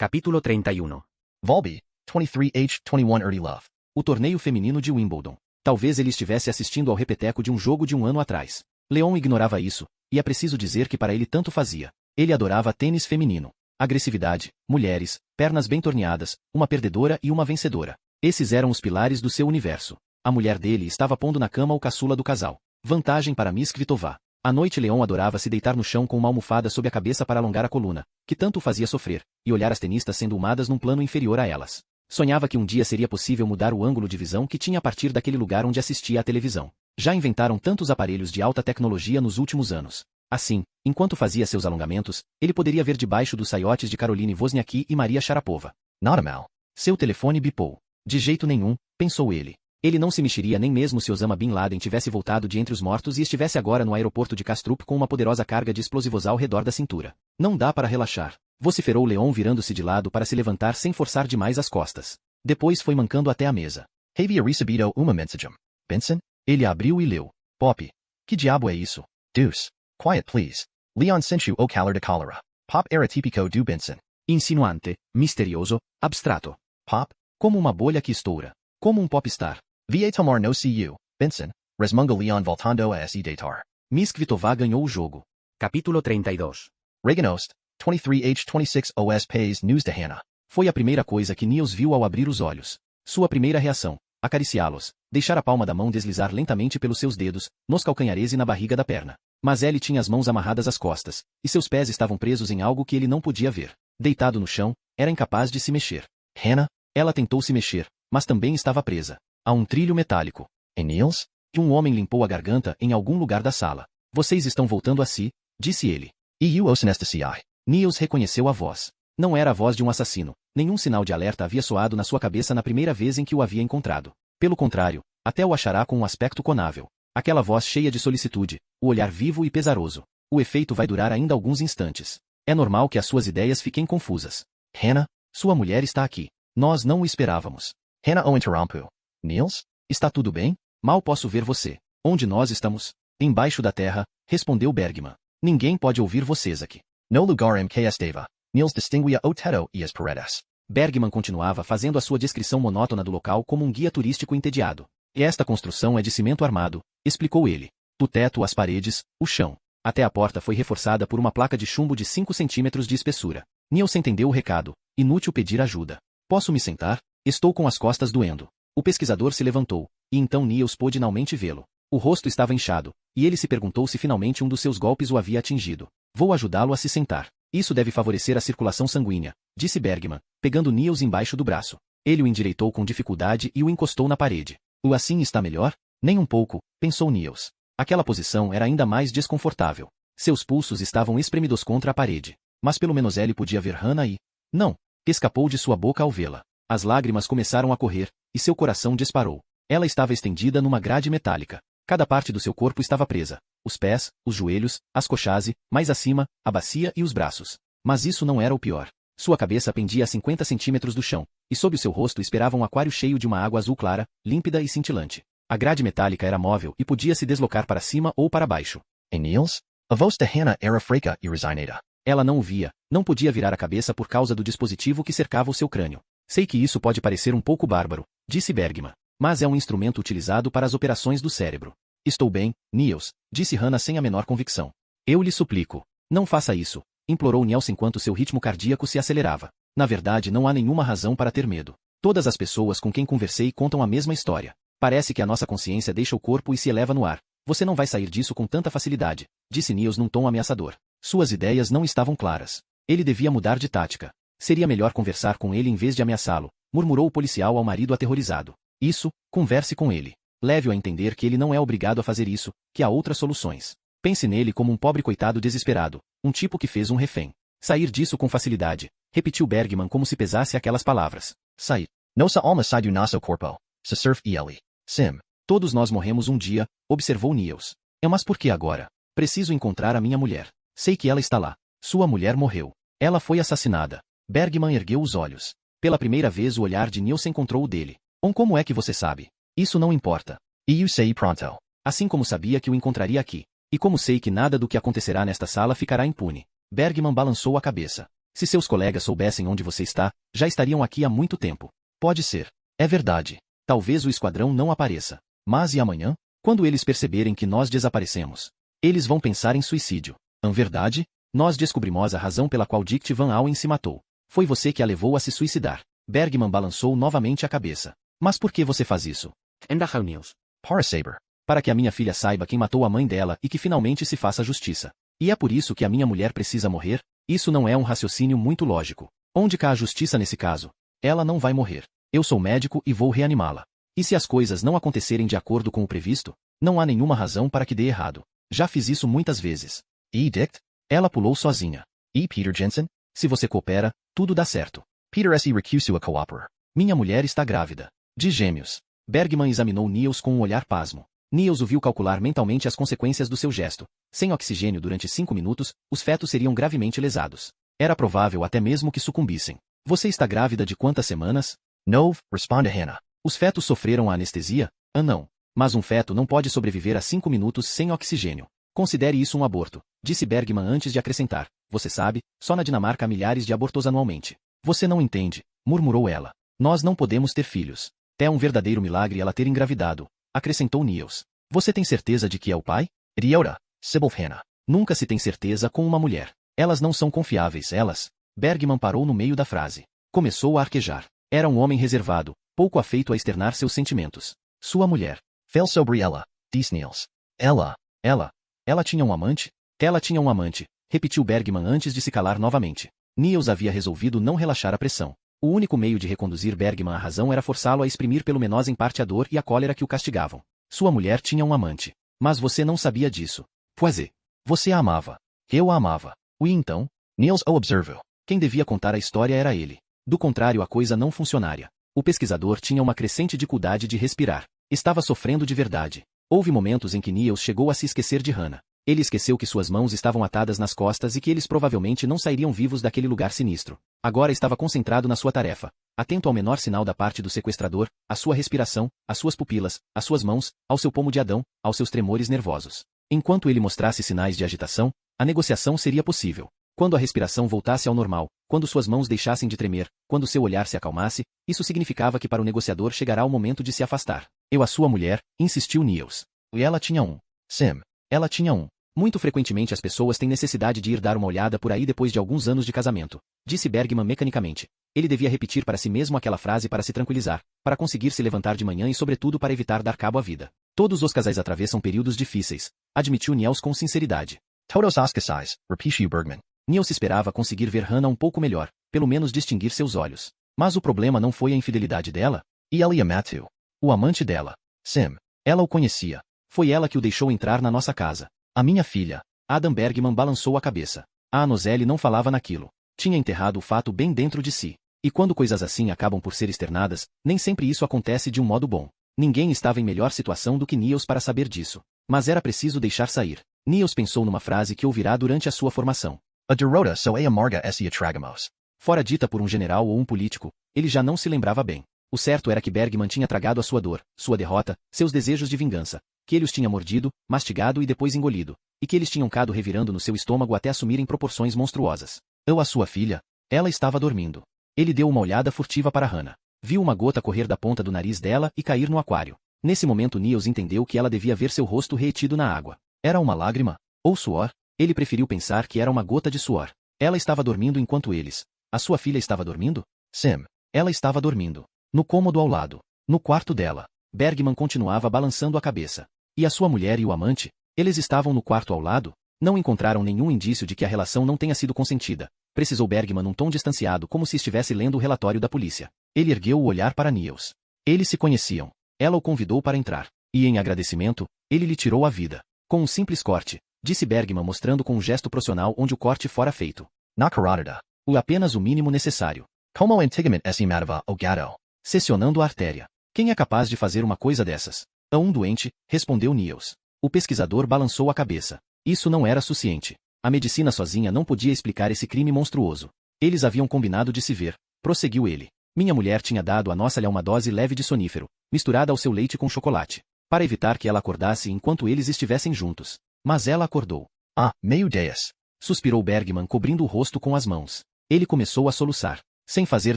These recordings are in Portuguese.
Capítulo 31. Volby, 23H21 Early Love. O torneio feminino de Wimbledon. Talvez ele estivesse assistindo ao repeteco de um jogo de um ano atrás. Leon ignorava isso, e é preciso dizer que para ele tanto fazia. Ele adorava tênis feminino. Agressividade, mulheres, pernas bem torneadas, uma perdedora e uma vencedora. Esses eram os pilares do seu universo. A mulher dele estava pondo na cama o caçula do casal. Vantagem para Miss Kvitova. À noite Leon adorava se deitar no chão com uma almofada sob a cabeça para alongar a coluna, que tanto o fazia sofrer, e olhar as tenistas sendo umadas num plano inferior a elas. Sonhava que um dia seria possível mudar o ângulo de visão que tinha a partir daquele lugar onde assistia à televisão. Já inventaram tantos aparelhos de alta tecnologia nos últimos anos. Assim, enquanto fazia seus alongamentos, ele poderia ver debaixo dos saiotes de Caroline Wozniacki e Maria Sharapova. Nada mal. Seu telefone bipou. De jeito nenhum, pensou ele. Ele não se mexeria nem mesmo se Osama Bin Laden tivesse voltado de entre os mortos e estivesse agora no aeroporto de Kastrup com uma poderosa carga de explosivos ao redor da cintura. Não dá para relaxar. Vociferou Leon virando-se de lado para se levantar sem forçar demais as costas. Depois foi mancando até a mesa. Havia recebido uma mensagem. Benson? Ele abriu e leu. Pop. Que diabo é isso? Deuce. Quiet please. Leon sent you o calar de cólera. Pop era típico do Benson. Insinuante, misterioso, abstrato. Pop? Como uma bolha que estoura. Como um popstar. Va tomar no cu, Benson. Resmunga Leon voltando a se deitar. Miss Kvitova ganhou o jogo. Capítulo 32. Reganost, 23H26 OS Pays News de Hannah. Foi a primeira coisa que Niels viu ao abrir os olhos. Sua primeira reação, acariciá-los, deixar a palma da mão deslizar lentamente pelos seus dedos, nos calcanhares e na barriga da perna. Mas ele tinha as mãos amarradas às costas, e seus pés estavam presos em algo que ele não podia ver. Deitado no chão, era incapaz de se mexer. Hannah? Ela tentou se mexer, mas também estava presa a um trilho metálico. E Niels? E um homem limpou a garganta em algum lugar da sala. Vocês estão voltando a si, disse ele. E o Osinestci. Niels reconheceu a voz. Não era a voz de um assassino. Nenhum sinal de alerta havia soado na sua cabeça na primeira vez em que o havia encontrado. Pelo contrário, até o achará com um aspecto conável. Aquela voz cheia de solicitude, o olhar vivo e pesaroso. O efeito vai durar ainda alguns instantes. É normal que as suas ideias fiquem confusas. Hannah? Sua mulher está aqui. Nós não o esperávamos. Hannah o interrompu. Niels? Está tudo bem? Mal posso ver você. Onde nós estamos? Embaixo da terra, respondeu Bergman. Ninguém pode ouvir vocês aqui. No lugar em que estava. Niels distinguia o teto e as paredes. Bergman continuava fazendo a sua descrição monótona do local como um guia turístico entediado. E esta construção é de cimento armado, explicou ele. Do teto às paredes, o chão. Até a porta foi reforçada por uma placa de chumbo de 5 centímetros de espessura. Niels entendeu o recado. Inútil pedir ajuda. Posso me sentar? Estou com as costas doendo. O pesquisador se levantou, e então Niels pôde finalmente vê-lo. O rosto estava inchado, e ele se perguntou se finalmente um dos seus golpes o havia atingido. Vou ajudá-lo a se sentar. Isso deve favorecer a circulação sanguínea, disse Bergman, pegando Niels embaixo do braço. Ele o endireitou com dificuldade e o encostou na parede. O assim está melhor? Nem um pouco, pensou Niels. Aquela posição era ainda mais desconfortável. Seus pulsos estavam espremidos contra a parede. Mas pelo menos ele podia ver Hannah e... Não! Escapou de sua boca ao vê-la. As lágrimas começaram a correr, e seu coração disparou. Ela estava estendida numa grade metálica. Cada parte do seu corpo estava presa. Os pés, os joelhos, as coxas, mais acima, a bacia e os braços. Mas isso não era o pior. Sua cabeça pendia a 50 centímetros do chão, e sob o seu rosto esperava um aquário cheio de uma água azul clara, límpida e cintilante. A grade metálica era móvel e podia se deslocar para cima ou para baixo. E Niels? A voz de Hannah era fraca e resignada. Ela não o via, não podia virar a cabeça por causa do dispositivo que cercava o seu crânio. Sei que isso pode parecer um pouco bárbaro, disse Bergman, mas é um instrumento utilizado para as operações do cérebro. Estou bem, Niels, disse Hannah sem a menor convicção. Eu lhe suplico. Não faça isso, implorou Niels enquanto seu ritmo cardíaco se acelerava. Na verdade não há nenhuma razão para ter medo. Todas as pessoas com quem conversei contam a mesma história. Parece que a nossa consciência deixa o corpo e se eleva no ar. Você não vai sair disso com tanta facilidade, disse Niels num tom ameaçador. Suas ideias não estavam claras. Ele devia mudar de tática. Seria melhor conversar com ele em vez de ameaçá-lo, murmurou o policial ao marido aterrorizado. Isso, converse com ele. Leve-o a entender que ele não é obrigado a fazer isso, que há outras soluções. Pense nele como um pobre coitado desesperado, um tipo que fez um refém. Sair disso com facilidade, repetiu Bergman como se pesasse aquelas palavras. Sair. Nossa alma sai do nosso corpo. Se surf ele. Sim. Todos nós morremos um dia, observou Niels. Mas por que agora? Preciso encontrar a minha mulher. Sei que ela está lá. Sua mulher morreu. Ela foi assassinada. Bergman ergueu os olhos. Pela primeira vez o olhar de Niels encontrou o dele. Como é que você sabe? Isso não importa. E eu sei pronto. Assim como sabia que o encontraria aqui. E como sei que nada do que acontecerá nesta sala ficará impune. Bergman balançou a cabeça. Se seus colegas soubessem onde você está, já estariam aqui há muito tempo. Pode ser. É verdade. Talvez o esquadrão não apareça. Mas e amanhã? Quando eles perceberem que nós desaparecemos, eles vão pensar em suicídio. Verdade? Nós descobrimos a razão pela qual Dick Van Allen se matou. Foi você que a levou a se suicidar. Bergman balançou novamente a cabeça. Mas por que você faz isso? Endaho Niels. Para Saber. Para que a minha filha saiba quem matou a mãe dela e que finalmente se faça justiça. E é por isso que a minha mulher precisa morrer? Isso não é um raciocínio muito lógico. Onde cá a justiça nesse caso? Ela não vai morrer. Eu sou médico e vou reanimá-la. E se as coisas não acontecerem de acordo com o previsto? Não há nenhuma razão para que dê errado. Já fiz isso muitas vezes. E Dick? Ela pulou sozinha. E Peter Jensen? Se você coopera, tudo dá certo. Peter S. recuso a cooperar. Minha mulher está grávida. De gêmeos. Bergman examinou Niels com um olhar pasmo. Niels o viu calcular mentalmente as consequências do seu gesto. Sem oxigênio durante 5 minutos, os fetos seriam gravemente lesados. Era provável até mesmo que sucumbissem. Você está grávida de quantas semanas? 9, responde Hannah. Os fetos sofreram a anestesia? Não. Mas um feto não pode sobreviver a 5 minutos sem oxigênio. Considere isso um aborto, disse Bergman antes de acrescentar. Você sabe, só na Dinamarca há milhares de abortos anualmente. Você não entende, murmurou ela. Nós não podemos ter filhos. É um verdadeiro milagre ela ter engravidado, acrescentou Niels. Você tem certeza de que é o pai? Idiota, Sybil Hannah. Nunca se tem certeza com uma mulher. Elas não são confiáveis, elas. Bergman parou no meio da frase. Começou a arquejar. Era um homem reservado, pouco afeito a externar seus sentimentos. Sua mulher. Fel sobre ela, disse Niels. Ela tinha um amante? Ela tinha um amante, repetiu Bergman antes de se calar novamente. Niels havia resolvido não relaxar a pressão. O único meio de reconduzir Bergman à razão era forçá-lo a exprimir pelo menos em parte a dor e a cólera que o castigavam. Sua mulher tinha um amante. Mas você não sabia disso. Pois é. Você a amava. Eu a amava. E então? Niels o observou. Quem devia contar a história era ele. Do contrário, a coisa não funcionaria. O pesquisador tinha uma crescente dificuldade de respirar. Estava sofrendo de verdade. Houve momentos em que Niels chegou a se esquecer de Hannah. Ele esqueceu que suas mãos estavam atadas nas costas e que eles provavelmente não sairiam vivos daquele lugar sinistro. Agora estava concentrado na sua tarefa, atento ao menor sinal da parte do sequestrador, à sua respiração, às suas pupilas, às suas mãos, ao seu pomo de Adão, aos seus tremores nervosos. Enquanto ele mostrasse sinais de agitação, a negociação seria possível. Quando a respiração voltasse ao normal, quando suas mãos deixassem de tremer, quando seu olhar se acalmasse, isso significava que para o negociador chegará o momento de se afastar. Eu a sua mulher, insistiu Niels. E ela tinha um. Sim, ela tinha um. Muito frequentemente as pessoas têm necessidade de ir dar uma olhada por aí depois de alguns anos de casamento, disse Bergman mecanicamente. Ele devia repetir para si mesmo aquela frase para se tranquilizar, para conseguir se levantar de manhã e sobretudo para evitar dar cabo à vida. Todos os casais atravessam períodos difíceis, admitiu Niels com sinceridade. Todos os casais, repetiu Bergman. Niels esperava conseguir ver Hannah um pouco melhor, pelo menos distinguir seus olhos. Mas o problema não foi a infidelidade dela? E ele a matou. O amante dela. Sim. Ela o conhecia. Foi ela que o deixou entrar na nossa casa. A minha filha. Adam Bergman balançou a cabeça. A Anozelle não falava naquilo. Tinha enterrado o fato bem dentro de si. E quando coisas assim acabam por ser externadas, nem sempre isso acontece de um modo bom. Ninguém estava em melhor situação do que Niels para saber disso. Mas era preciso deixar sair. Niels pensou numa frase que ouvirá durante a sua formação. A derrota só é amarga se a tragamos. Fora dita por um general ou um político, ele já não se lembrava bem. O certo era que Bergman tinha tragado a sua dor, sua derrota, seus desejos de vingança, que ele os tinha mordido, mastigado e depois engolido, e que eles tinham cado revirando no seu estômago até assumirem proporções monstruosas. Eu a sua filha? Ela estava dormindo. Ele deu uma olhada furtiva para Hannah. Viu uma gota correr da ponta do nariz dela e cair no aquário. Nesse momento Niels entendeu que ela devia ver seu rosto retido na água. Era uma lágrima? Ou suor? Ele preferiu pensar que era uma gota de suor. Ela estava dormindo enquanto eles. A sua filha estava dormindo? Sim. Ela estava dormindo. No cômodo ao lado. No quarto dela. Bergman continuava balançando a cabeça. E a sua mulher e o amante? Eles estavam no quarto ao lado? Não encontraram nenhum indício de que a relação não tenha sido consentida. Precisou Bergman num tom distanciado como se estivesse lendo o relatório da polícia. Ele ergueu o olhar para Niels. Eles se conheciam. Ela o convidou para entrar. E em agradecimento, ele lhe tirou a vida. Com um simples corte, disse Bergman mostrando com um gesto profissional onde o corte fora feito. Na carotida. Apenas o mínimo necessário. Como antigamente se matava o gato. Seccionando a artéria. Quem é capaz de fazer uma coisa dessas? A um doente, respondeu Niels. O pesquisador balançou a cabeça. Isso não era suficiente. A medicina sozinha não podia explicar esse crime monstruoso. Eles haviam combinado de se ver, prosseguiu ele. Minha mulher tinha dado a nossa-lhe uma dose leve de sonífero, misturada ao seu leite com chocolate, para evitar que ela acordasse enquanto eles estivessem juntos. Mas ela acordou. Ah, meu Deus! Suspirou Bergman cobrindo o rosto com as mãos. Ele começou a soluçar, sem fazer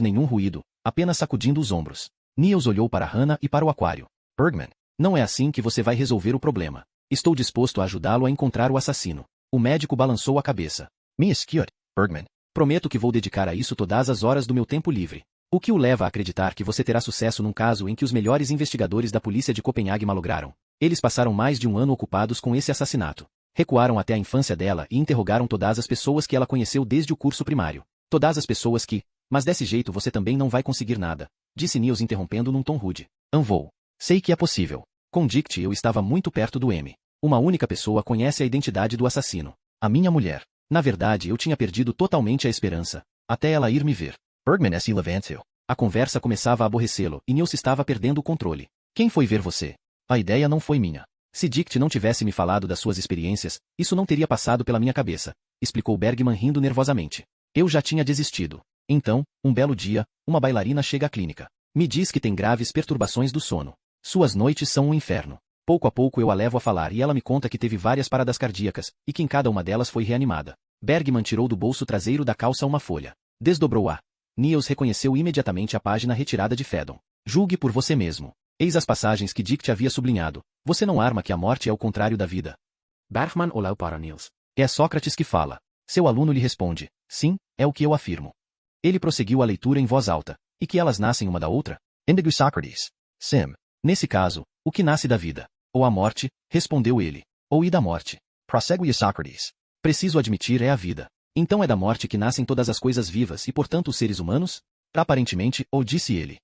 nenhum ruído, apenas sacudindo os ombros. Niels olhou para Hannah e para o aquário. Bergman. Não é assim que você vai resolver o problema. Estou disposto a ajudá-lo a encontrar o assassino. O médico balançou a cabeça. Me excuse, Bergman. Prometo que vou dedicar a isso todas as horas do meu tempo livre. O que o leva a acreditar que você terá sucesso num caso em que os melhores investigadores da polícia de Copenhague malograram? Eles passaram mais de um ano ocupados com esse assassinato. Recuaram até a infância dela e interrogaram todas as pessoas que ela conheceu desde o curso primário. Todas as pessoas que... Mas desse jeito você também não vai conseguir nada, disse Niels interrompendo num tom rude. Vou. Sei que é possível. Com Dict eu estava muito perto do M. Uma única pessoa conhece a identidade do assassino. A minha mulher. Na verdade eu tinha perdido totalmente a esperança, até ela ir me ver. Bergman se levantou. A conversa começava a aborrecê-lo e Niels estava perdendo o controle. Quem foi ver você? A ideia não foi minha. Se Dict não tivesse me falado das suas experiências, isso não teria passado pela minha cabeça, explicou Bergman rindo nervosamente. Eu já tinha desistido. Então, um belo dia, uma bailarina chega à clínica. Me diz que tem graves perturbações do sono. Suas noites são um inferno. Pouco a pouco eu a levo a falar e ela me conta que teve várias paradas cardíacas, e que em cada uma delas foi reanimada. Bergman tirou do bolso traseiro da calça uma folha. Desdobrou-a. Niels reconheceu imediatamente a página retirada de Fedon. Julgue por você mesmo. Eis as passagens que Dict havia sublinhado. Você não arma que a morte é o contrário da vida. Bergman olhou para Niels. É Sócrates que fala. Seu aluno lhe responde. Sim, é o que eu afirmo. Ele prosseguiu a leitura em voz alta. E que elas nascem uma da outra? Indigo Sócrates. Sim. Nesse caso, o que nasce da vida? Ou a morte, respondeu ele. Ou e da morte. Prossegue Sócrates. Preciso admitir, é a vida. Então é da morte que nascem todas as coisas vivas e portanto os seres humanos? Aparentemente, ou disse ele.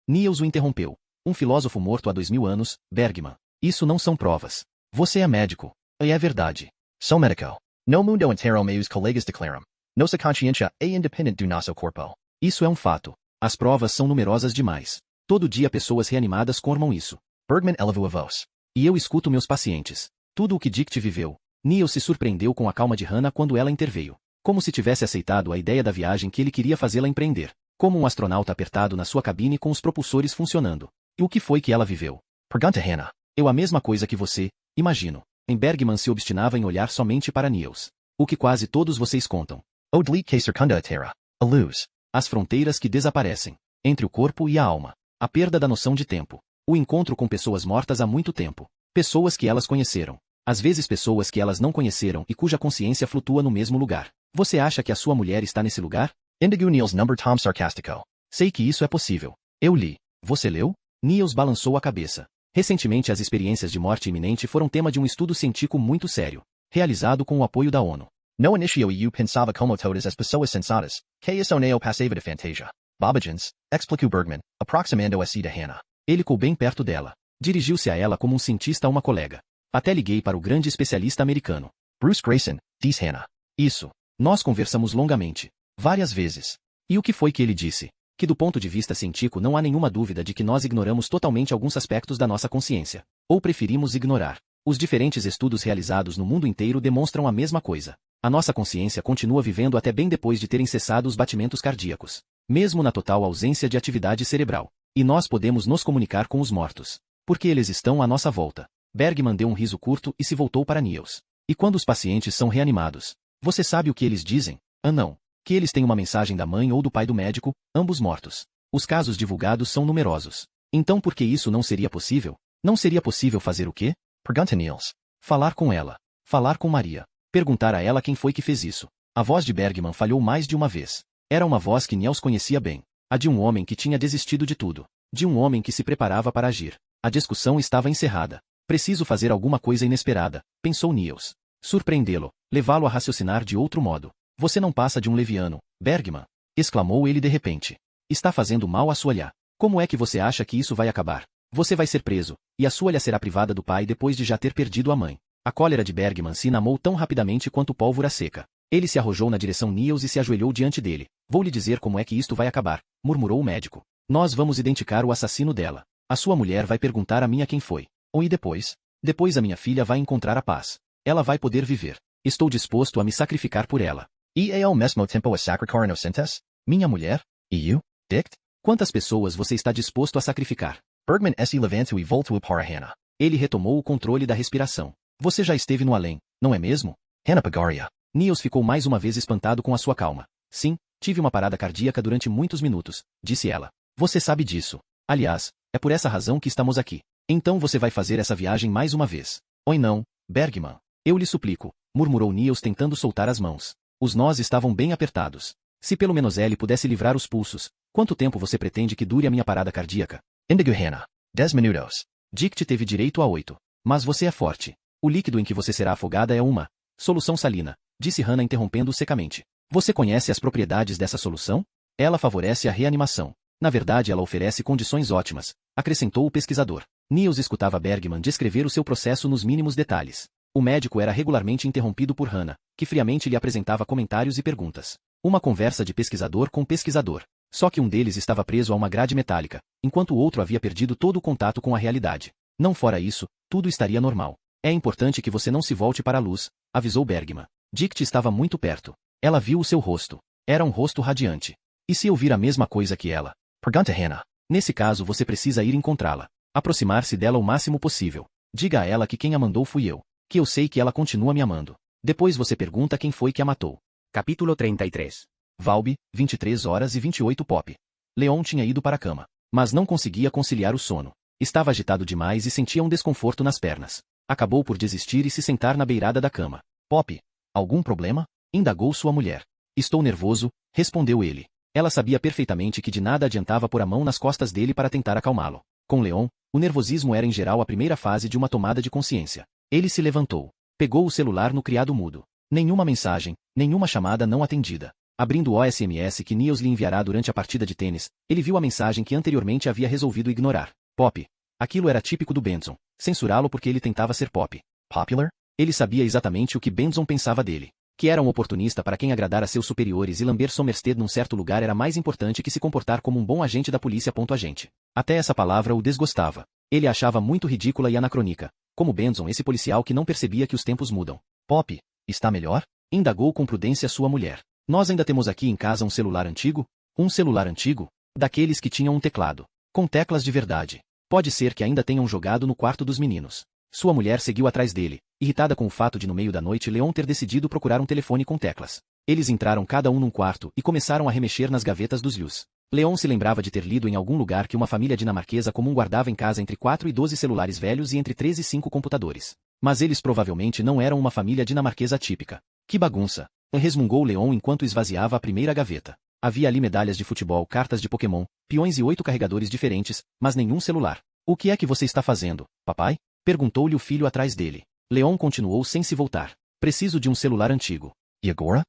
Niels o interrompeu. Um filósofo morto há 2000 anos, Bergman. Isso não são provas. Você é médico. E é verdade. Sou médico. No mundo inteiro meus colegas declaram. Nossa consciência é independente do nosso corpo. Isso é um fato. As provas são numerosas demais. Todo dia pessoas reanimadas confirmam isso. Bergman elevou a voz. E eu escuto meus pacientes. Tudo o que Dict viveu. Niels se surpreendeu com a calma de Hannah quando ela interveio. Como se tivesse aceitado a ideia da viagem que ele queria fazê-la empreender. Como um astronauta apertado na sua cabine com os propulsores funcionando. E o que foi que ela viveu? Pergunta Hannah. Eu a mesma coisa que você, imagino. Bergman se obstinava em olhar somente para Niels. O que quase todos vocês contam. O delete que circunda a terra. A luz. As fronteiras que desaparecem. Entre o corpo e a alma. A perda da noção de tempo. O encontro com pessoas mortas há muito tempo. Pessoas que elas conheceram. Às vezes pessoas que elas não conheceram e cuja consciência flutua no mesmo lugar. Você acha que a sua mulher está nesse lugar? Indigo Niels number Tom sarcástico. Sei que isso é possível. Eu li. Você leu? Niels balançou a cabeça. Recentemente as experiências de morte iminente foram tema de um estudo científico muito sério. Realizado com o apoio da ONU. No inicio eu pensava como todas as pessoas sensatas, que isso não passava de fantasia. Bobagins, explicou Bergman, aproximando-se de Hannah. Ele ficou bem perto dela. Dirigiu-se a ela como um cientista a uma colega. Até liguei para o grande especialista americano. Bruce Grayson, diz Hannah. Isso. Nós conversamos longamente. Várias vezes. E o que foi que ele disse? Que do ponto de vista científico não há nenhuma dúvida de que nós ignoramos totalmente alguns aspectos da nossa consciência. Ou preferimos ignorar. Os diferentes estudos realizados no mundo inteiro demonstram a mesma coisa. A nossa consciência continua vivendo até bem depois de terem cessado os batimentos cardíacos. Mesmo na total ausência de atividade cerebral. E nós podemos nos comunicar com os mortos. Porque eles estão à nossa volta. Bergman deu um riso curto e se voltou para Niels. E quando os pacientes são reanimados? Você sabe o que eles dizem? Não. Que eles têm uma mensagem da mãe ou do pai do médico, ambos mortos. Os casos divulgados são numerosos. Então por que isso não seria possível? Não seria possível fazer o quê? Pergunta Niels. Falar com ela. Falar com Maria. Perguntar a ela quem foi que fez isso. A voz de Bergman falhou mais de uma vez. Era uma voz que Niels conhecia bem. A de um homem que tinha desistido de tudo. De um homem que se preparava para agir. A discussão estava encerrada. Preciso fazer alguma coisa inesperada, pensou Niels. Surpreendê-lo, levá-lo a raciocinar de outro modo. Você não passa de um leviano, Bergman, exclamou ele de repente. Está fazendo mal à sua lha. Como é que você acha que isso vai acabar? Você vai ser preso, e a sua lha será privada do pai depois de já ter perdido a mãe. A cólera de Bergman se inamou tão rapidamente quanto pólvora seca. Ele se arrojou na direção Niels e se ajoelhou diante dele. Vou lhe dizer como é que isto vai acabar, murmurou o médico. Nós vamos identificar o assassino dela. A sua mulher vai perguntar a minha quem foi. E depois? Depois a minha filha vai encontrar a paz. Ela vai poder viver. Estou disposto a me sacrificar por ela. E ao mesmo tempo a sacrificar inocentes? Minha mulher? E eu, Dict? Quantas pessoas você está disposto a sacrificar? Bergman se levantou e voltou para Hannah. Ele retomou o controle da respiração. Você já esteve no além, não é mesmo? Hannah Pagaria. Niels ficou mais uma vez espantado com a sua calma. Sim, Tive uma parada cardíaca durante muitos minutos, disse ela. Você sabe disso. Aliás, é por essa razão que estamos aqui. Então você vai fazer essa viagem mais uma vez. Oi não, Bergman. Eu lhe suplico, murmurou Niels tentando soltar as mãos. Os nós estavam bem apertados. Se pelo menos ele pudesse livrar os pulsos, quanto tempo você pretende que dure a minha parada cardíaca? Indigo Hannah. 10 minutos. Dict teve direito a 8. Mas você é forte. O líquido em que você será afogada é uma solução salina, disse Hannah interrompendo-o secamente. Você conhece as propriedades dessa solução? Ela favorece a reanimação. Na verdade, ela oferece condições ótimas, acrescentou o pesquisador. Niels escutava Bergman descrever o seu processo nos mínimos detalhes. O médico era regularmente interrompido por Hannah, que friamente lhe apresentava comentários e perguntas. Uma conversa de pesquisador com pesquisador. Só que um deles estava preso a uma grade metálica, enquanto o outro havia perdido todo o contato com a realidade. Não fora isso, tudo estaria normal. É importante que você não se volte para a luz, avisou Bergman. Dict estava muito perto. Ela viu o seu rosto. Era um rosto radiante. E se eu vir a mesma coisa que ela? Pergunta Hannah. Nesse caso você precisa ir encontrá-la. Aproximar-se dela o máximo possível. Diga a ela que quem a mandou fui eu. Que eu sei que ela continua me amando. Depois você pergunta quem foi que a matou. Capítulo 33. Valby, 23 horas e 28 pop. Leon tinha ido para a cama. Mas não conseguia conciliar o sono. Estava agitado demais e sentia um desconforto nas pernas. Acabou por desistir e se sentar na beirada da cama. Pop, algum problema? Indagou sua mulher. Estou nervoso, respondeu ele. Ela sabia perfeitamente que de nada adiantava pôr a mão nas costas dele para tentar acalmá-lo. Com Leon, o nervosismo era em geral a primeira fase de uma tomada de consciência. Ele se levantou. Pegou o celular no criado mudo. Nenhuma mensagem, nenhuma chamada não atendida. Abrindo o SMS que Niels lhe enviará durante a partida de tênis, ele viu a mensagem que anteriormente havia resolvido ignorar. Pop. Aquilo era típico do Benson. Censurá-lo porque ele tentava ser pop. Popular? Ele sabia exatamente o que Benson pensava dele. Que era um oportunista para quem agradar a seus superiores e lamber Somerstead num certo lugar era mais importante que se comportar como um bom agente da polícia. Agente. Até essa palavra o desgostava. Ele a achava muito ridícula e anacrônica. Como Benson, esse policial que não percebia que os tempos mudam. Pop, está melhor? Indagou com prudência sua mulher. Nós ainda temos aqui em casa um celular antigo? Um celular antigo? Daqueles que tinham um teclado. Com teclas de verdade. Pode ser que ainda tenham jogado no quarto dos meninos. Sua mulher seguiu atrás dele, irritada com o fato de no meio da noite Leon ter decidido procurar um telefone com teclas. Eles entraram cada um num quarto e começaram a remexer nas gavetas dos lhus. Leon se lembrava de ter lido em algum lugar que uma família dinamarquesa comum guardava em casa entre 4 e 12 celulares velhos e entre 3 e 5 computadores. Mas eles provavelmente não eram uma família dinamarquesa típica. Que bagunça! Resmungou Leon enquanto esvaziava a primeira gaveta. Havia ali medalhas de futebol, cartas de Pokémon, peões e 8 carregadores diferentes, mas nenhum celular. O que é que você está fazendo, papai? Perguntou-lhe o filho atrás dele. Leon continuou sem se voltar. Preciso de um celular antigo. E agora?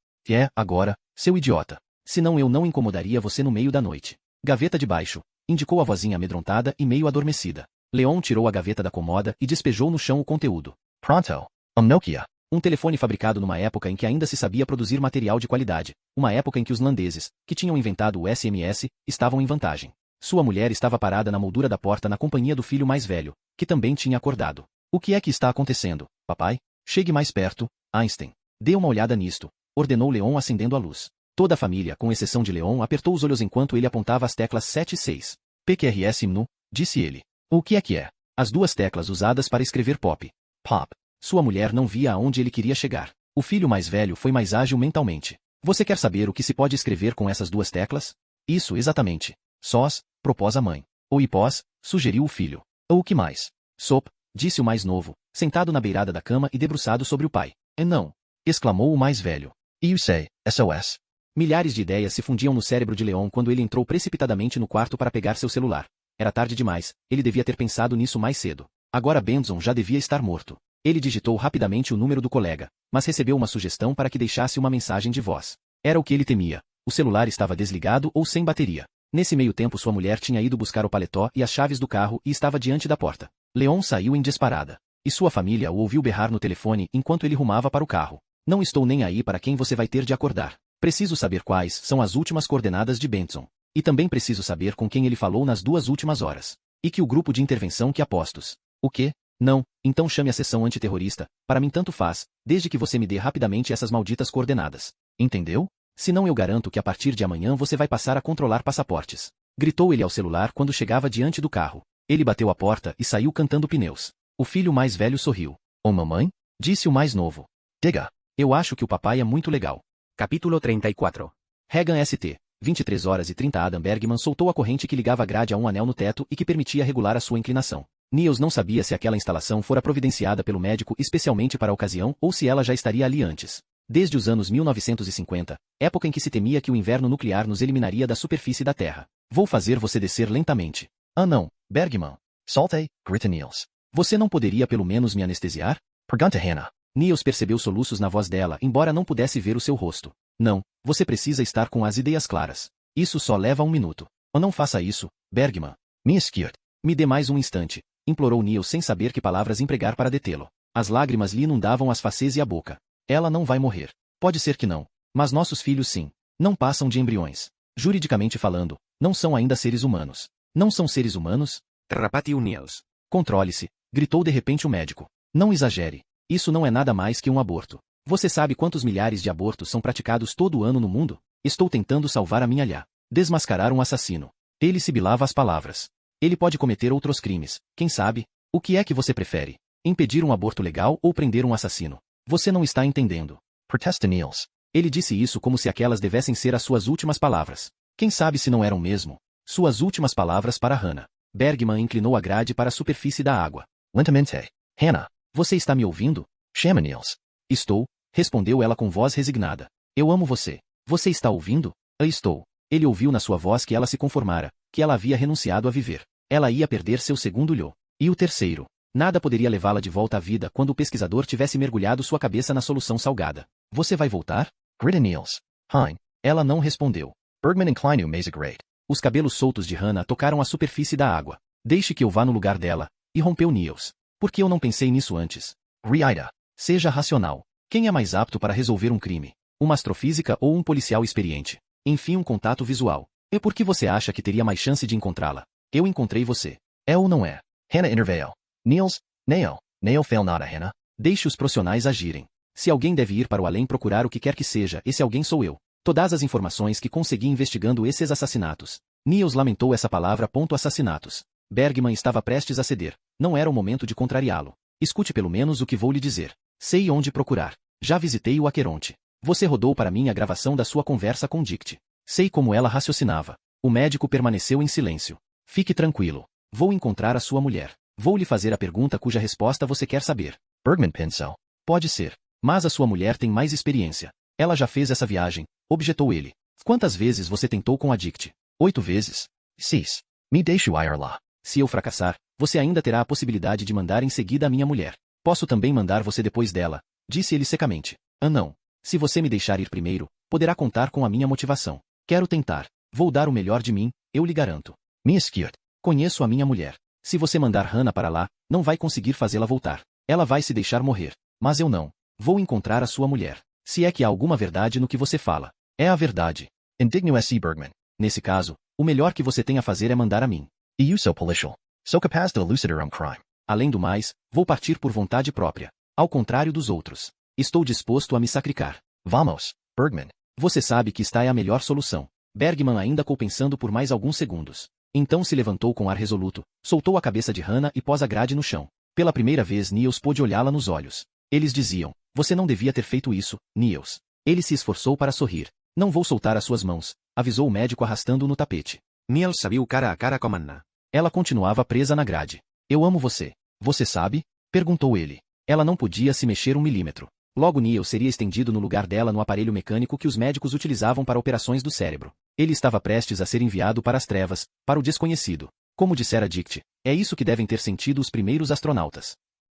Agora, seu idiota. Senão eu não incomodaria você no meio da noite. Gaveta de baixo, indicou a vozinha amedrontada e meio adormecida. Leon tirou a gaveta da comoda e despejou no chão o conteúdo. Pronto. Nokia. Um telefone fabricado numa época em que ainda se sabia produzir material de qualidade. Uma época em que os holandeses, que tinham inventado o SMS, estavam em vantagem. Sua mulher estava parada na moldura da porta na companhia do filho mais velho, que também tinha acordado. O que é que está acontecendo, papai? Chegue mais perto, Einstein. Dê uma olhada nisto, ordenou Leon acendendo a luz. Toda a família, com exceção de Leon, apertou os olhos enquanto ele apontava as teclas 7 e 6. PQRS menu, disse ele. O que é? As duas teclas usadas para escrever pop. Pop. Sua mulher não via aonde ele queria chegar. O filho mais velho foi mais ágil mentalmente. Você quer saber o que se pode escrever com essas duas teclas? Isso exatamente. Sós, propôs a mãe. Ou hipós, sugeriu o filho. Ou o que mais? Sop, disse o mais novo, sentado na beirada da cama e debruçado sobre o pai. Não, exclamou o mais velho. You say, SOS. Milhares de ideias se fundiam no cérebro de Leon quando ele entrou precipitadamente no quarto para pegar seu celular. Era tarde demais, ele devia ter pensado nisso mais cedo. Agora Benson já devia estar morto. Ele digitou rapidamente o número do colega, mas recebeu uma sugestão para que deixasse uma mensagem de voz. Era o que ele temia. O celular estava desligado ou sem bateria. Nesse meio tempo sua mulher tinha ido buscar o paletó e as chaves do carro e estava diante da porta. Leon saiu em disparada. E sua família o ouviu berrar no telefone enquanto ele rumava para o carro. Não estou nem aí para quem você vai ter de acordar. Preciso saber quais são as últimas coordenadas de Benson. E também preciso saber com quem ele falou nas 2 últimas horas. E que o grupo de intervenção que apostos. O quê? Não, então chame a seção antiterrorista, para mim tanto faz, desde que você me dê rapidamente essas malditas coordenadas. Entendeu? Senão eu garanto que a partir de amanhã você vai passar a controlar passaportes. Gritou ele ao celular quando chegava diante do carro. Ele bateu a porta e saiu cantando pneus. O filho mais velho sorriu. Ô mamãe? Disse o mais novo. Diga. Eu acho que o papai é muito legal. Capítulo 34. Regan St. 23h30 Adam Bergman soltou a corrente que ligava a grade a um anel no teto e que permitia regular a sua inclinação. Niels não sabia se aquela instalação fora providenciada pelo médico especialmente para a ocasião ou se ela já estaria ali antes. Desde os anos 1950, época em que se temia que o inverno nuclear nos eliminaria da superfície da Terra. Vou fazer você descer lentamente. Ah não, Bergman. Salte, grita Niels. Você não poderia pelo menos me anestesiar? Pergunta Hannah. Niels percebeu soluços na voz dela, embora não pudesse ver o seu rosto. Não, você precisa estar com as ideias claras. Isso só leva 1 minuto. Oh, não faça isso, Bergman. Me esquiert. Me dê mais um instante, implorou Niels sem saber que palavras empregar para detê-lo. As lágrimas lhe inundavam as faces e a boca. Ela não vai morrer. Pode ser que não. Mas nossos filhos sim. Não passam de embriões. Juridicamente falando, não são ainda seres humanos. Não são seres humanos? Repetiu Niels. Controle-se, gritou de repente o médico. Não exagere. Isso não é nada mais que um aborto. Você sabe quantos milhares de abortos são praticados todo ano no mundo? Estou tentando salvar a minha lhá. Desmascarar um assassino. Ele sibilava as palavras. Ele pode cometer outros crimes, quem sabe? O que é que você prefere? Impedir um aborto legal ou prender um assassino? Você não está entendendo. Protesta Niels. Ele disse isso como se aquelas devessem ser as suas últimas palavras. Quem sabe se não eram mesmo? Suas últimas palavras para Hannah. Bergman inclinou a grade para a superfície da água. Lentamente. Hannah. Você está me ouvindo? Chama Niels. Estou, respondeu ela com voz resignada. Eu amo você. Você está ouvindo? Estou. Ele ouviu na sua voz que ela se conformara, que ela havia renunciado a viver. Ela ia perder seu segundo lho. E o terceiro. Nada poderia levá-la de volta à vida quando o pesquisador tivesse mergulhado sua cabeça na solução salgada. Você vai voltar? Grita Niels. Hein. Ela não respondeu. Bergman inclinou Mazagrade. Os cabelos soltos de Hannah tocaram a superfície da água. Deixe que eu vá no lugar dela. E rompeu Niels. Por que eu não pensei nisso antes? Riida. Seja racional. Quem é mais apto para resolver um crime? Uma astrofísica ou um policial experiente? Enfim, um contato visual. E por que você acha que teria mais chance de encontrá-la? Eu encontrei você. É ou não é? Hannah interveio. Niels, Neo fail nada Hannah. Deixe os profissionais agirem. Se alguém deve ir para o além procurar o que quer que seja, esse alguém sou eu. Todas as informações que consegui investigando esses assassinatos. Niels lamentou essa palavra. Assassinatos. Bergman estava prestes a ceder. Não era o momento de contrariá-lo. Escute pelo menos o que vou lhe dizer. Sei onde procurar. Já visitei o Aqueronte. Você rodou para mim a gravação da sua conversa com Dict. Sei como ela raciocinava. O médico permaneceu em silêncio. Fique tranquilo. Vou encontrar a sua mulher. Vou lhe fazer a pergunta cuja resposta você quer saber. Bergman pensou. Pode ser. Mas a sua mulher tem mais experiência. Ela já fez essa viagem, objetou ele. Quantas vezes você tentou com a Dict? 8 vezes. Cis. Me deixe ir lá. Se eu fracassar, você ainda terá a possibilidade de mandar em seguida a minha mulher. Posso também mandar você depois dela, disse ele secamente. Ah não. Se você me deixar ir primeiro, poderá contar com a minha motivação. Quero tentar. Vou dar o melhor de mim, eu lhe garanto. Me esquiert. Conheço a minha mulher. Se você mandar Hannah para lá, não vai conseguir fazê-la voltar. Ela vai se deixar morrer. Mas eu não. Vou encontrar a sua mulher. Se é que há alguma verdade no que você fala. É a verdade. Indigno S. Bergman. Nesse caso, o melhor que você tem a fazer é mandar a mim. E eu sou policial. Sou capaz de elucidar crime. Além do mais, vou partir por vontade própria. Ao contrário dos outros. Estou disposto a me sacrificar. Vamos, Bergman. Você sabe que esta é a melhor solução. Bergman ainda ficou pensando por mais alguns segundos. Então se levantou com ar resoluto, soltou a cabeça de Hannah e pôs a grade no chão. Pela primeira vez Niels pôde olhá-la nos olhos. Eles diziam, você não devia ter feito isso, Niels. Ele se esforçou para sorrir. Não vou soltar as suas mãos, avisou o médico arrastando-o no tapete. Niels se viu cara a cara com Hannah. Ela continuava presa na grade. Eu amo você. Você sabe? Perguntou ele. Ela não podia se mexer 1 milímetro. Logo Niels seria estendido no lugar dela no aparelho mecânico que os médicos utilizavam para operações do cérebro. Ele estava prestes a ser enviado para as trevas, para o desconhecido. Como dissera Dict, é isso que devem ter sentido os primeiros astronautas.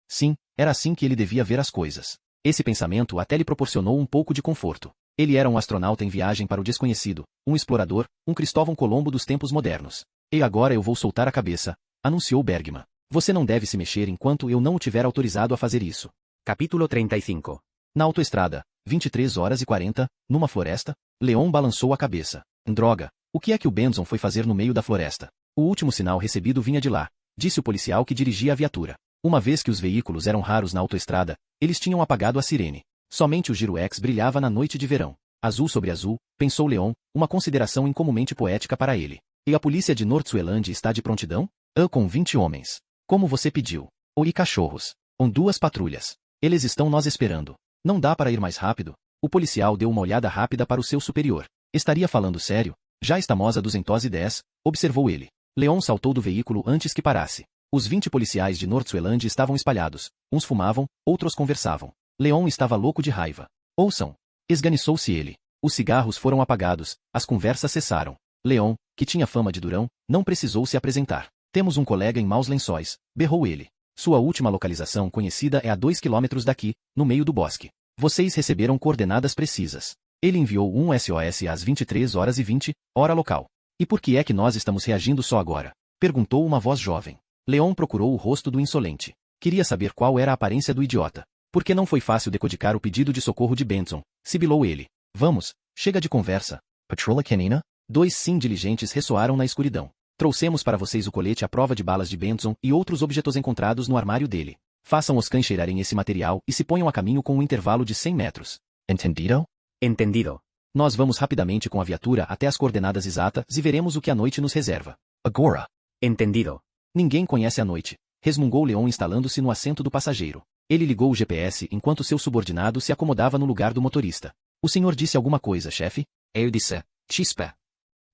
Sim, era assim que ele devia ver as coisas. Esse pensamento até lhe proporcionou um pouco de conforto. Ele era um astronauta em viagem para o desconhecido, um explorador, um Cristóvão Colombo dos tempos modernos. E agora eu vou soltar a cabeça, anunciou Bergman. Você não deve se mexer enquanto eu não o tiver autorizado a fazer isso. Capítulo 35. Na autoestrada, 23h40, numa floresta, Leon balançou a cabeça. Droga, o que é que o Benson foi fazer no meio da floresta? O último sinal recebido vinha de lá, disse o policial que dirigia a viatura. Uma vez que os veículos eram raros na autoestrada, eles tinham apagado a sirene. Somente o Giro X brilhava na noite de verão. Azul sobre azul, pensou Leon, uma consideração incomumente poética para ele. E a polícia de Nordswelland está de prontidão? Com 20 homens. Como você pediu. E cachorros. Com 2 patrulhas. Eles estão nos esperando. Não dá para ir mais rápido? O policial deu uma olhada rápida para o seu superior. Estaria falando sério? Já estamos a 210, observou ele. Leon saltou do veículo antes que parasse. Os 20 policiais de Nordswelland estavam espalhados. Uns fumavam, outros conversavam. Leon estava louco de raiva. Ouçam! Esganiçou-se ele. Os cigarros foram apagados, as conversas cessaram. Leon, que tinha fama de durão, não precisou se apresentar. Temos um colega em Maus Lençóis, berrou ele. Sua última localização conhecida é a 2 quilômetros daqui, no meio do bosque. Vocês receberam coordenadas precisas. Ele enviou um SOS às 23h20, hora local. E por que é que nós estamos reagindo só agora? Perguntou uma voz jovem. Leon procurou o rosto do insolente. Queria saber qual era a aparência do idiota. Porque não foi fácil decodificar o pedido de socorro de Benson, sibilou ele. Vamos, chega de conversa. Patrola canina? 2 sim diligentes ressoaram na escuridão. Trouxemos para vocês o colete à prova de balas de Benson e outros objetos encontrados no armário dele. Façam os cães cheirarem esse material e se ponham a caminho com um intervalo de 100 metros. Entendido? Entendido. Nós vamos rapidamente com a viatura até as coordenadas exatas e veremos o que a noite nos reserva. Agora. Entendido. Ninguém conhece a noite, resmungou Leon instalando-se no assento do passageiro. Ele ligou o GPS enquanto seu subordinado se acomodava no lugar do motorista. O senhor disse alguma coisa, chefe? Eu disse. Chispa.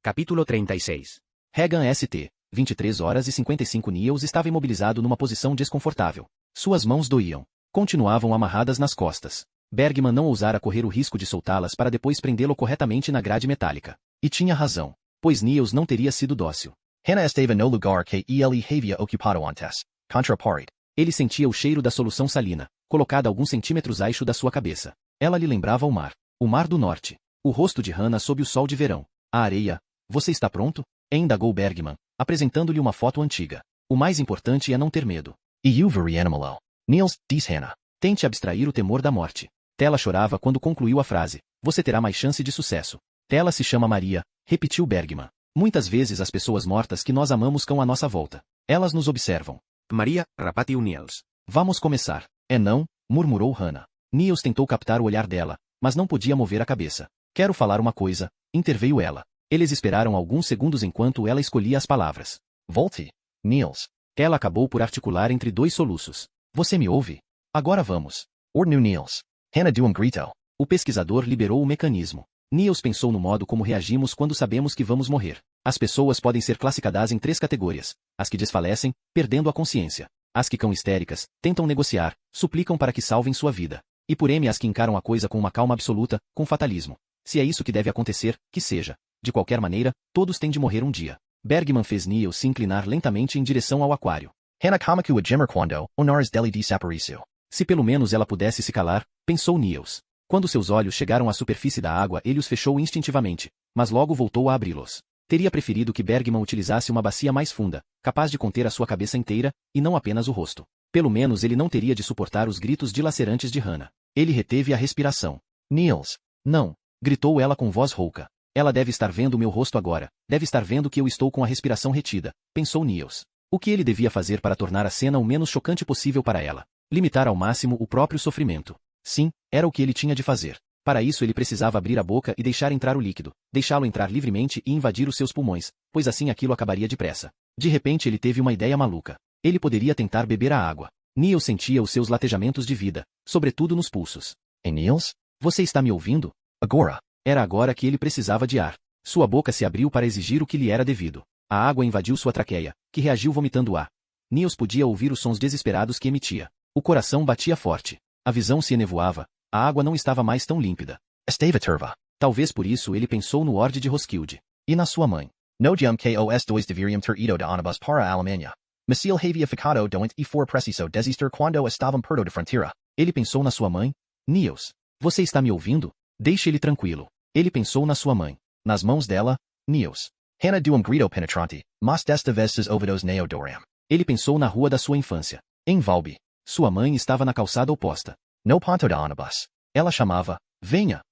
Capítulo 36. Regan St. 23h55 Niels estava imobilizado numa posição desconfortável. Suas mãos doíam. Continuavam amarradas nas costas. Bergman não ousara correr o risco de soltá-las para depois prendê-lo corretamente na grade metálica. E tinha razão, pois Niels não teria sido dócil. Hannah estava no lugar que ele havia ocupado antes. Contra a parede. Ele sentia o cheiro da solução salina, colocada alguns centímetros abaixo da sua cabeça. Ela lhe lembrava o mar do norte. O rosto de Hannah sob o sol de verão. A areia. Você está pronto? Indagou Bergman, apresentando-lhe uma foto antiga. O mais importante é não ter medo. E o very animal. Niels, disse Hannah. Tente abstrair o temor da morte. Tela chorava quando concluiu a frase. Você terá mais chance de sucesso. Tela se chama Maria, repetiu Bergman. Muitas vezes as pessoas mortas que nós amamos cão à nossa volta. Elas nos observam. Maria, rapati Niels. Vamos começar. É não, murmurou Hannah. Niels tentou captar o olhar dela, mas não podia mover a cabeça. Quero falar uma coisa, interveio ela. Eles esperaram alguns segundos enquanto ela escolhia as palavras. Volte, Niels. Ela acabou por articular entre 2 soluços. Você me ouve? Agora vamos. Ordenu Niels. Hannah deu grito. O pesquisador liberou o mecanismo. Niels pensou no modo como reagimos quando sabemos que vamos morrer. As pessoas podem ser classificadas em 3 categorias. As que desfalecem, perdendo a consciência. As que ficam histéricas, tentam negociar, suplicam para que salvem sua vida. E por M as que encaram a coisa com uma calma absoluta, com fatalismo. Se é isso que deve acontecer, que seja. De qualquer maneira, todos têm de morrer um dia. Bergman fez Niels se inclinar lentamente em direção ao aquário. Hannah kamaku a gemmer quando onares deli desapareceu. Se pelo menos ela pudesse se calar, pensou Niels. Quando seus olhos chegaram à superfície da água ele os fechou instintivamente, mas logo voltou a abri-los. Teria preferido que Bergman utilizasse uma bacia mais funda, capaz de conter a sua cabeça inteira, e não apenas o rosto. Pelo menos ele não teria de suportar os gritos dilacerantes de Hannah. Ele reteve a respiração. Niels, não, gritou ela com voz rouca. Ela deve estar vendo o meu rosto agora, deve estar vendo que eu estou com a respiração retida, pensou Niels. O que ele devia fazer para tornar a cena o menos chocante possível para ela? Limitar ao máximo o próprio sofrimento. Sim, era o que ele tinha de fazer. Para isso ele precisava abrir a boca e deixar entrar o líquido, deixá-lo entrar livremente e invadir os seus pulmões, pois assim aquilo acabaria depressa. De repente ele teve uma ideia maluca. Ele poderia tentar beber a água. Niels sentia os seus latejamentos de vida, sobretudo nos pulsos. Ei Niels? Você está me ouvindo? Agora. Era agora que ele precisava de ar. Sua boca se abriu para exigir o que lhe era devido. A água invadiu sua traqueia, que reagiu vomitando ar. Niels podia ouvir os sons desesperados que emitia. O coração batia forte. A visão se enevoava. A água não estava mais tão límpida. Estava turva. Talvez por isso ele pensou no Ord de Roskilde. E na sua mãe. No jam kos dois deveriam ter ido de anibus para a Alemanha. Maciel havia ficado doente e for preciso desistir quando estavam perto de fronteira. Ele pensou na sua mãe. Niels, você está me ouvindo? Deixe ele tranquilo. Ele pensou na sua mãe. Nas mãos dela, Niels. Hannah deu grito penetrante, mas desta vez seus ouvidos não adoram. Ele pensou na rua da sua infância. Em Valby. Sua mãe estava na calçada oposta. No ponto da anibus. Ela chamava, venha.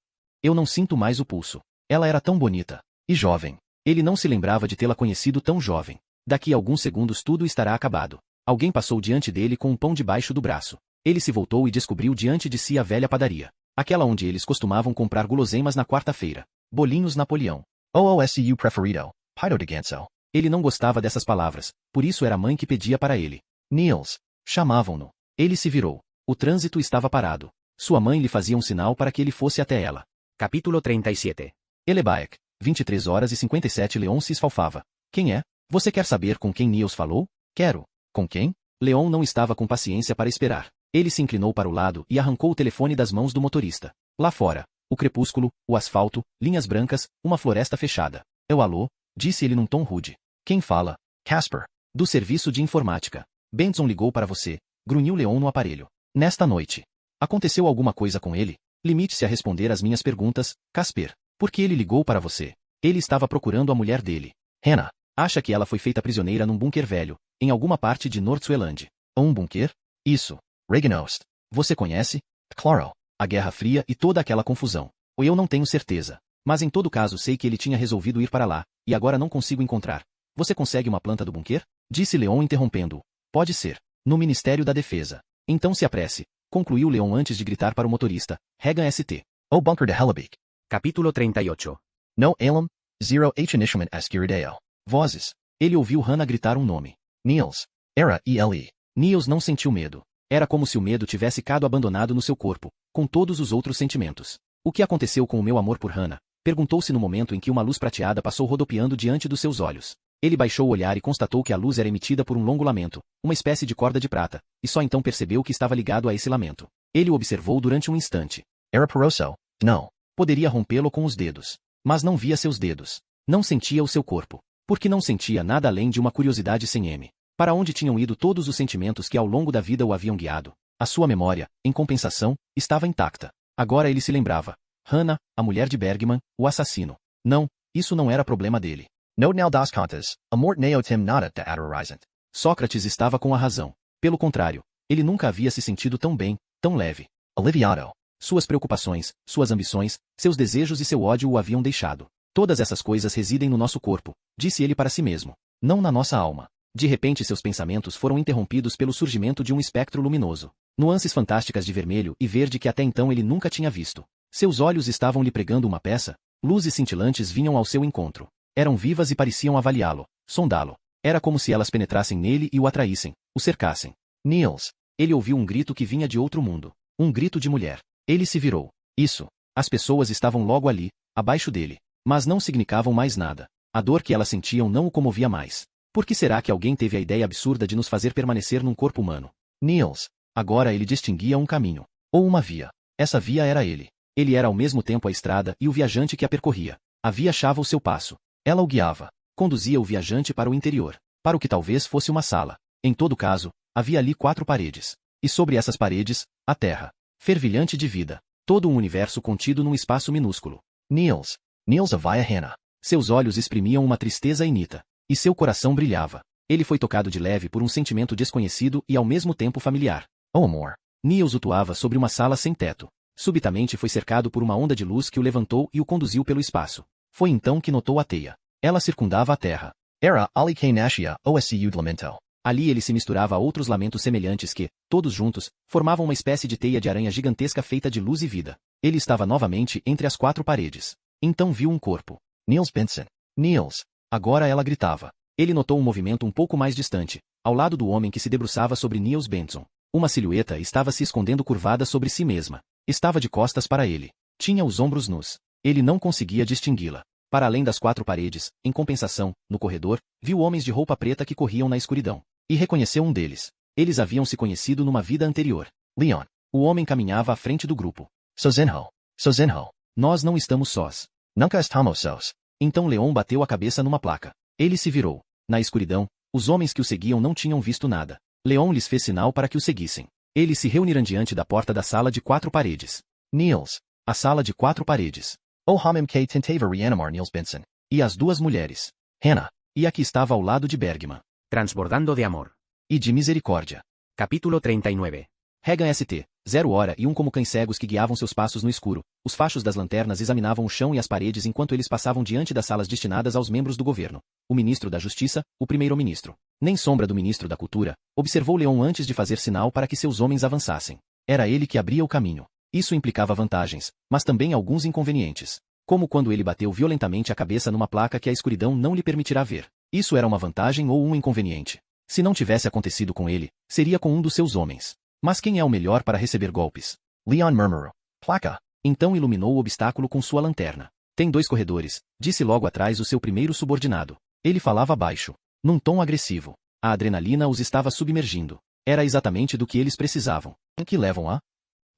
Eu não sinto mais o pulso. Ela era tão bonita. E jovem. Ele não se lembrava de tê-la conhecido tão jovem. Daqui a alguns segundos tudo estará acabado. Alguém passou diante dele com um pão debaixo do braço. Ele se voltou e descobriu diante de si a velha padaria. Aquela onde eles costumavam comprar guloseimas na quarta-feira. Bolinhos Napoleão. OOSCU preferido, Pito de Ganso. Ele não gostava dessas palavras, por isso era a mãe que pedia para ele. Niels. Chamavam-no. Ele se virou. O trânsito estava parado. Sua mãe lhe fazia um sinal para que ele fosse até ela. Capítulo 37. Elebaek, 23 horas e 57. Leon se esfalfava. Quem é? Você quer saber com quem Niels falou? Quero. Com quem? Leon não estava com paciência para esperar. Ele se inclinou para o lado e arrancou o telefone das mãos do motorista. Lá fora, o crepúsculo, o asfalto, linhas brancas, uma floresta fechada. Alô? Disse ele num tom rude. Quem fala? Casper. Do serviço de informática. Benson ligou para você. Grunhiu Leon no aparelho. Nesta noite. Aconteceu alguma coisa com ele? Limite-se a responder às minhas perguntas, Casper. Por que ele ligou para você? Ele estava procurando a mulher dele. Hannah. Acha que ela foi feita prisioneira num bunker velho, em alguma parte de Nordswelland. Um bunker? Isso. Regenost. Você conhece? Claro. A Guerra Fria e toda aquela confusão. Ou eu não tenho certeza. Mas em todo caso sei que ele tinha resolvido ir para lá, e agora não consigo encontrar. Você consegue uma planta do bunker? Disse Leon interrompendo-o. Pode ser. No Ministério da Defesa. Então se apresse. Concluiu Leon antes de gritar para o motorista. Regan St. O bunker de Hellebeek. Capítulo 38. No Alem, 0 Inishment Ascirideo. Vozes. Ele ouviu Hannah gritar um nome. Niels. Era Ele. Niels não sentiu medo. Era como se o medo tivesse ficado abandonado no seu corpo, com todos os outros sentimentos. O que aconteceu com o meu amor por Hannah? Perguntou-se no momento em que uma luz prateada passou rodopiando diante dos seus olhos. Ele baixou o olhar e constatou que a luz era emitida por um longo lamento, uma espécie de corda de prata, e só então percebeu que estava ligado a esse lamento. Ele o observou durante um instante. Era poroso. Não. Poderia rompê-lo com os dedos. Mas não via seus dedos. Não sentia o seu corpo. Porque não sentia nada além de uma curiosidade sem M. Para onde tinham ido todos os sentimentos que ao longo da vida o haviam guiado? A sua memória, em compensação, estava intacta. Agora ele se lembrava. Hannah, a mulher de Bergman, o assassino. Não, isso não era problema dele. No nel das contas, a mort neo tim nada te adorizant. Sócrates estava com a razão. Pelo contrário, ele nunca havia se sentido tão bem, tão leve. Aliviado. Suas preocupações, suas ambições, seus desejos e seu ódio o haviam deixado. Todas essas coisas residem no nosso corpo, disse ele para si mesmo, não na nossa alma. De repente seus pensamentos foram interrompidos pelo surgimento de um espectro luminoso. Nuances fantásticas de vermelho e verde que até então ele nunca tinha visto. Seus olhos estavam lhe pregando uma peça, luzes cintilantes vinham ao seu encontro. Eram vivas e pareciam avaliá-lo, sondá-lo. Era como se elas penetrassem nele e o atraíssem, o cercassem. Niels. Ele ouviu um grito que vinha de outro mundo. Um grito de mulher. Ele se virou. Isso. As pessoas estavam logo ali, abaixo dele. Mas não significavam mais nada. A dor que elas sentiam não o comovia mais. Por que será que alguém teve a ideia absurda de nos fazer permanecer num corpo humano? Niels. Agora ele distinguia um caminho. Ou uma via. Essa via era ele. Ele era ao mesmo tempo a estrada e o viajante que a percorria. A via achava o seu passo. Ela o guiava. Conduzia o viajante para o interior. Para o que talvez fosse uma sala. Em todo caso, havia ali 4 paredes. E sobre essas paredes, a terra. Fervilhante de vida. Todo um universo contido num espaço minúsculo. Niels. Niels avia Hannah. Seus olhos exprimiam uma tristeza inita. E seu coração brilhava. Ele foi tocado de leve por um sentimento desconhecido e ao mesmo tempo familiar. Oh amor. Niels utuava sobre uma sala sem teto. Subitamente foi cercado por uma onda de luz que o levantou e o conduziu pelo espaço. Foi então que notou a teia. Ela circundava a terra. Era ali que nascia OSCU de lamento. Ali ele se misturava a outros lamentos semelhantes que, todos juntos, formavam uma espécie de teia de aranha gigantesca feita de luz e vida. Ele estava novamente entre as 4 paredes. Então viu um corpo. Niels Benson. Niels. Agora ela gritava. Ele notou um movimento um pouco mais distante, ao lado do homem que se debruçava sobre Niels Benson. Uma silhueta estava se escondendo curvada sobre si mesma. Estava de costas para ele. Tinha os ombros nus. Ele não conseguia distingui-la. Para além das 4 paredes, em compensação, no corredor, viu homens de roupa preta que corriam na escuridão. E reconheceu um deles. Eles haviam se conhecido numa vida anterior. Leon. O homem caminhava à frente do grupo. Sozinho. Sozinho. Nós não estamos sós. Nunca estamos sós. Então Leon bateu a cabeça numa placa. Ele se virou. Na escuridão, os homens que o seguiam não tinham visto nada. Leon lhes fez sinal para que o seguissem. Eles se reuniram diante da porta da sala de 4 paredes. Niels. A sala de 4 paredes. O homem que tentava reanimar Niels Benson. E as 2 mulheres. Hannah. E a que estava ao lado de Bergman. Transbordando de amor. E de misericórdia. Capítulo 39. Regan St. 0 como cães cegos que guiavam seus passos no escuro. Os fachos das lanternas examinavam o chão e as paredes enquanto eles passavam diante das salas destinadas aos membros do governo. O ministro da Justiça, o primeiro-ministro. Nem sombra do ministro da Cultura, observou Leon antes de fazer sinal para que seus homens avançassem. Era ele que abria o caminho. Isso implicava vantagens, mas também alguns inconvenientes. Como quando ele bateu violentamente a cabeça numa placa que a escuridão não lhe permitirá ver. Isso era uma vantagem ou um inconveniente. Se não tivesse acontecido com ele, seria com um dos seus homens. Mas quem é o melhor para receber golpes? Leon murmurou. Placa. Então iluminou o obstáculo com sua lanterna. Tem 2 corredores, disse logo atrás o seu primeiro subordinado. Ele falava baixo, num tom agressivo. A adrenalina os estava submergindo. Era exatamente do que eles precisavam. Em que levam a?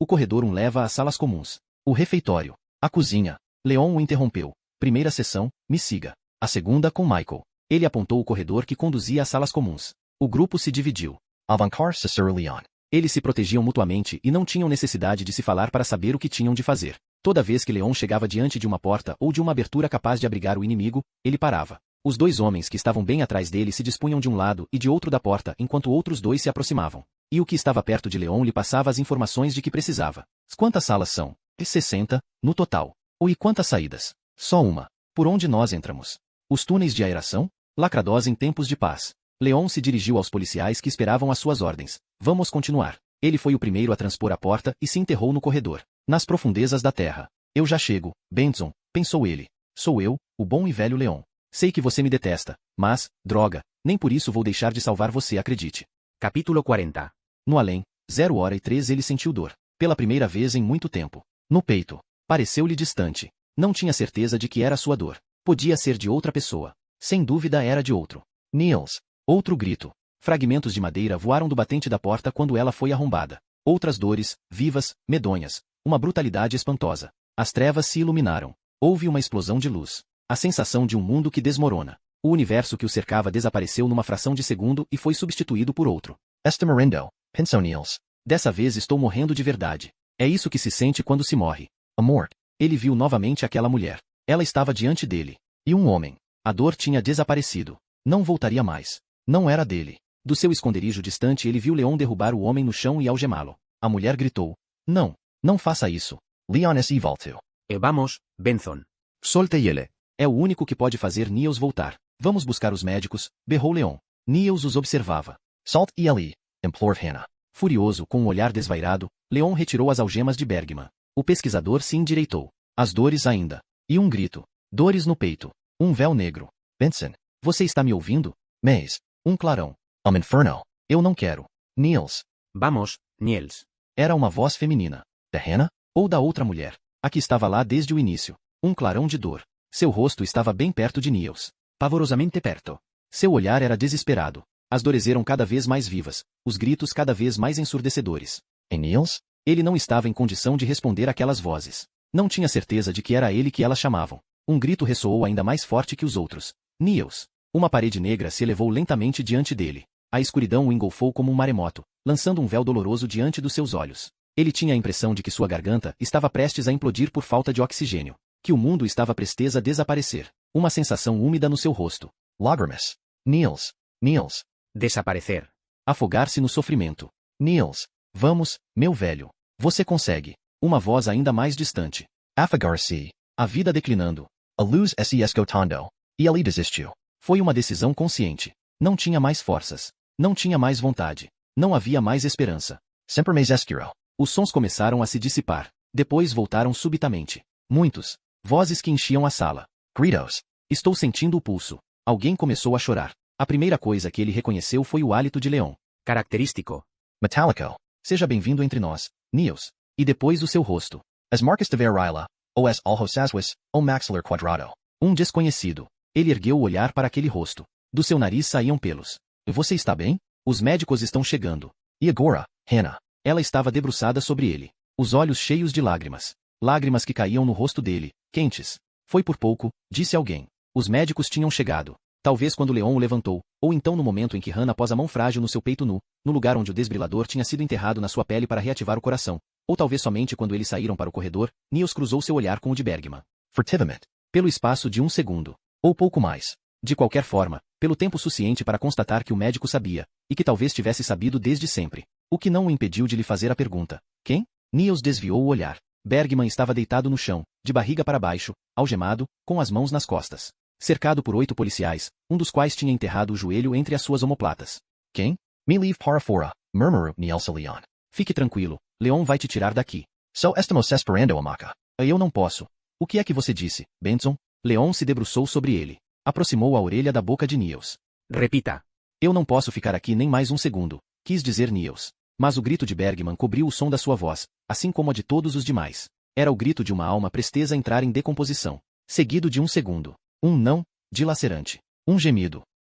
O corredor 1 leva às salas comuns. O refeitório. A cozinha. Leon o interrompeu. Primeira sessão, me siga. A segunda com Michael. Ele apontou o corredor que conduzia às salas comuns. O grupo se dividiu. Avancar Cicero Leon. Eles se protegiam mutuamente e não tinham necessidade de se falar para saber o que tinham de fazer. Toda vez que Leon chegava diante de uma porta ou de uma abertura capaz de abrigar o inimigo, ele parava. Os 2 homens que estavam bem atrás dele se dispunham de um lado e de outro da porta enquanto outros 2 se aproximavam. E o que estava perto de Leon lhe passava as informações de que precisava. Quantas salas são? 60, no total. E quantas saídas? Só uma. Por onde nós entramos? Os túneis de aeração? Lacrados em tempos de paz. Leon se dirigiu aos policiais que esperavam as suas ordens. Vamos continuar. Ele foi o primeiro a transpor a porta e se enterrou no corredor. Nas profundezas da terra. Eu já chego, Benson, pensou ele. Sou eu, o bom e velho Leon. Sei que você me detesta, mas, droga, nem por isso vou deixar de salvar você, acredite. Capítulo 40. No além, 0h03 ele sentiu dor. Pela primeira vez em muito tempo. No peito. Pareceu-lhe distante. Não tinha certeza de que era sua dor. Podia ser de outra pessoa. Sem dúvida era de outro. Niels. Outro grito. Fragmentos de madeira voaram do batente da porta quando ela foi arrombada. Outras dores, vivas, medonhas. Uma brutalidade espantosa. As trevas se iluminaram. Houve uma explosão de luz. A sensação de um mundo que desmorona. O universo que o cercava desapareceu numa fração de segundo e foi substituído por outro. Está morrendo, pensou Niels. Dessa vez estou morrendo de verdade. É isso que se sente quando se morre. Amor. Ele viu novamente aquela mulher. Ela estava diante dele. E um homem. A dor tinha desaparecido. Não voltaria mais. Não era dele. Do seu esconderijo distante ele viu Leon derrubar o homem no chão e algemá-lo. A mulher gritou. Não, não faça isso. Leon es voltou. Vamos, Benson. Solte-ele. É o único que pode fazer Niels voltar. Vamos buscar os médicos, berrou Leon. Niels os observava. Salt ele, implored Hannah. Furioso, com um olhar desvairado, Leon retirou as algemas de Bergman. O pesquisador se endireitou. As dores ainda. E um grito. Dores no peito. Um véu negro. Benson. Você está me ouvindo? Maze. Um clarão. Inferno. Eu não quero. Niels. Vamos, Niels. Era uma voz feminina. Da Hannah? Ou da outra mulher. A que estava lá desde o início. Um clarão de dor. Seu rosto estava bem perto de Niels. Pavorosamente perto. Seu olhar era desesperado. As dores eram cada vez mais vivas. Os gritos cada vez mais ensurdecedores. E Niels? Ele não estava em condição de responder àquelas vozes. Não tinha certeza de que era ele que elas chamavam. Um grito ressoou ainda mais forte que os outros. Niels. Uma parede negra se elevou lentamente diante dele. A escuridão o engolfou como um maremoto, lançando um véu doloroso diante dos seus olhos. Ele tinha a impressão de que sua garganta estava prestes a implodir por falta de oxigênio. Que o mundo estava prestes a desaparecer. Uma sensação úmida no seu rosto. Lágrimas. Niels. Niels. Desaparecer. Afogar-se no sofrimento. Niels. Vamos, meu velho. Você consegue. Uma voz ainda mais distante. Afagar-se. A vida declinando. A luz se esgotando. E ele desistiu. Foi uma decisão consciente. Não tinha mais forças. Não tinha mais vontade. Não havia mais esperança. Sempre mais escuro. Os sons começaram a se dissipar. Depois voltaram subitamente. Muitos. Vozes que enchiam a sala. Gritos. Estou sentindo o pulso. Alguém começou a chorar. A primeira coisa que ele reconheceu foi o hálito de Leon. Característico. Metálico. Seja bem-vindo entre nós, Niels. E depois o seu rosto. As marcas de Verila, os alhosaswas, o maxillar quadrado. Um desconhecido. Ele ergueu o olhar para aquele rosto. Do seu nariz saíam pelos. Você está bem? Os médicos estão chegando. E agora, Hannah? Ela estava debruçada sobre ele. Os olhos cheios de lágrimas. Lágrimas que caíam no rosto dele, quentes. Foi por pouco, disse alguém. Os médicos tinham chegado. Talvez quando Leon o levantou, ou então no momento em que Hannah pôs a mão frágil no seu peito nu, no lugar onde o desbrilador tinha sido enterrado na sua pele para reativar o coração. Ou talvez somente quando eles saíram para o corredor, Niels cruzou seu olhar com o de Bergman. Furtivamente. Pelo espaço de um segundo. Ou pouco mais. De qualquer forma, pelo tempo suficiente para constatar que o médico sabia, e que talvez tivesse sabido desde sempre. O que não o impediu de lhe fazer a pergunta. Quem? Niels desviou o olhar. Bergman estava deitado no chão, de barriga para baixo, algemado, com as mãos nas costas. Cercado por 8 policiais, um dos quais tinha enterrado o joelho entre as suas omoplatas. Quem? Me leave para fora, murmurou Niels a Leon. Fique tranquilo, Leon vai te tirar daqui. So estamos esperando a maca. Eu não posso. O que é que você disse, Benson? Leon se debruçou sobre ele. Aproximou a orelha da boca de Niels. Repita. Eu não posso ficar aqui nem mais um segundo, quis dizer Niels. Mas o grito de Bergman cobriu o som da sua voz, assim como a de todos os demais. Era o grito de uma alma prestes a entrar em decomposição. seguido de um segundo. Um não, dilacerante. Um gemido.